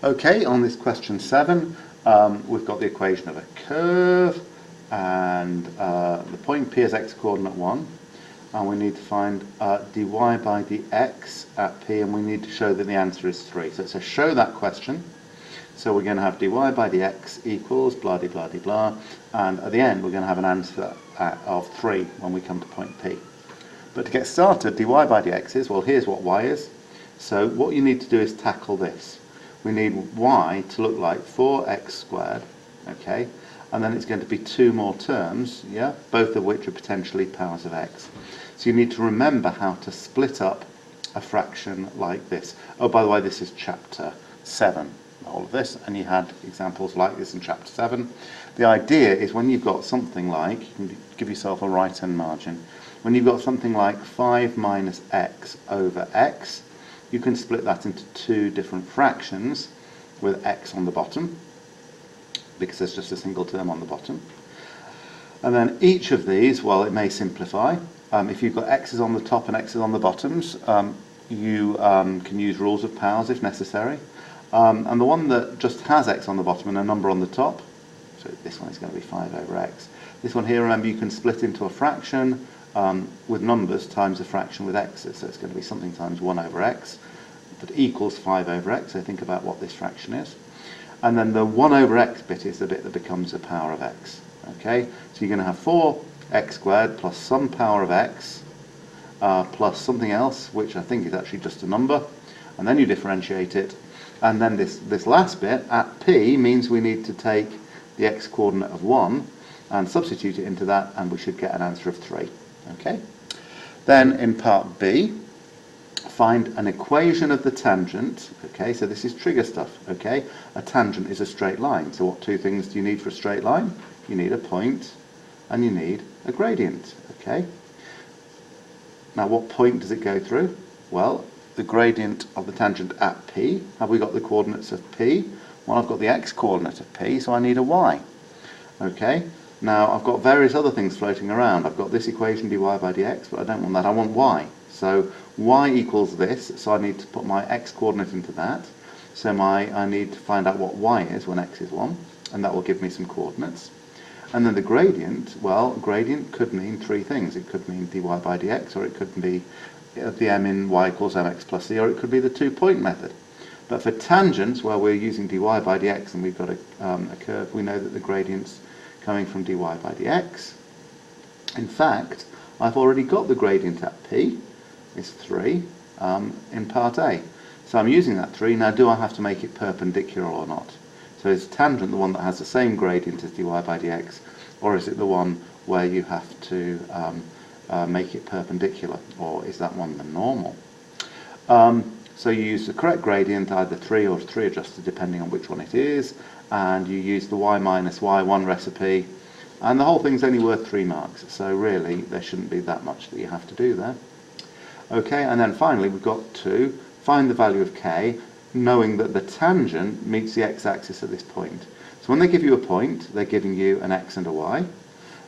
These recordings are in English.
Okay, on this question 7, we've got the equation of a curve, and the point P is x coordinate 1, and we need to find dy by dx at P, and we need to show that the answer is 3. So it's a show that question. So we're going to have dy by dx equals blah de blah de blah, and at the end we're going to have an answer of 3 when we come to point P. But to get started, dy by dx is, well, here's what y is. So what you need to do is tackle this. We need y to look like 4x squared, okay, and then it's going to be 2 more terms, yeah, both of which are potentially powers of x. So you need to remember how to split up a fraction like this. Oh, by the way, this is chapter 7, all of this, and you had examples like this in chapter 7. The idea is when you've got something like, you can give yourself a right-hand margin, when you've got something like 5 minus x over x, you can split that into 2 different fractions with x on the bottom, because there's just a single term on the bottom. And then each of these, well, it may simplify. If you've got x's on the top and x's on the bottoms, you can use rules of powers if necessary. And the one that just has x on the bottom and a number on the top, so this one is going to be 5 over x. This one here, remember, you can split into a fraction with numbers times a fraction with x's, so it's going to be something times 1 over x that equals 5 over x, so think about what this fraction is. And then the 1 over x bit is the bit that becomes a power of x. Okay, so you're going to have 4x squared plus some power of x plus something else, which I think is actually just a number, and then you differentiate it, and then this last bit at P means we need to take the x coordinate of 1 and substitute it into that, and we should get an answer of 3. Okay. Then in part B, find an equation of the tangent. Okay, so this is trigger stuff. Okay, a tangent is a straight line. So what 2 things do you need for a straight line? You need a point and you need a gradient. Okay. Now what point does it go through? Well, the gradient of the tangent at P. Have we got the coordinates of P? Well, I've got the x coordinate of P, so I need a y. Okay. Now I've got various other things floating around. I've got this equation dy by dx, but I don't want that, I want y. So y equals this, so I need to put my x coordinate into that. So I need to find out what y is when x is 1, and that will give me some coordinates. And then the gradient, well, gradient could mean 3 things. It could mean dy by dx, or it could be the m in y equals mx plus c, or it could be the 2-point method. But for tangents, where we're using dy by dx and we've got a curve, we know that the gradient's coming from dy by dx. In fact, I've already got the gradient at P, is 3, in part A. So I'm using that 3. Now, do I have to make it perpendicular or not? So is tangent the one that has the same gradient as dy by dx, or is it the one where you have to make it perpendicular, or is that one the normal? So you use the correct gradient, either 3 or 3 adjusted, depending on which one it is, and you use the y minus y1 recipe, and the whole thing's only worth 3 marks, so really there shouldn't be that much that you have to do there. Okay, and then finally we've got to find the value of k, knowing that the tangent meets the x-axis at this point. So when they give you a point, they're giving you an x and a y.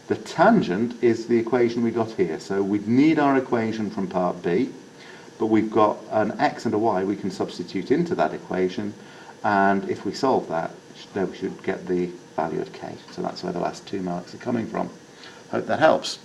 The tangent is the equation we got here, so we need our equation from part B, but we've got an x and a y we can substitute into that equation, and if we solve that, then we should get the value of k. So that's where the last 2 marks are coming from. Hope that helps.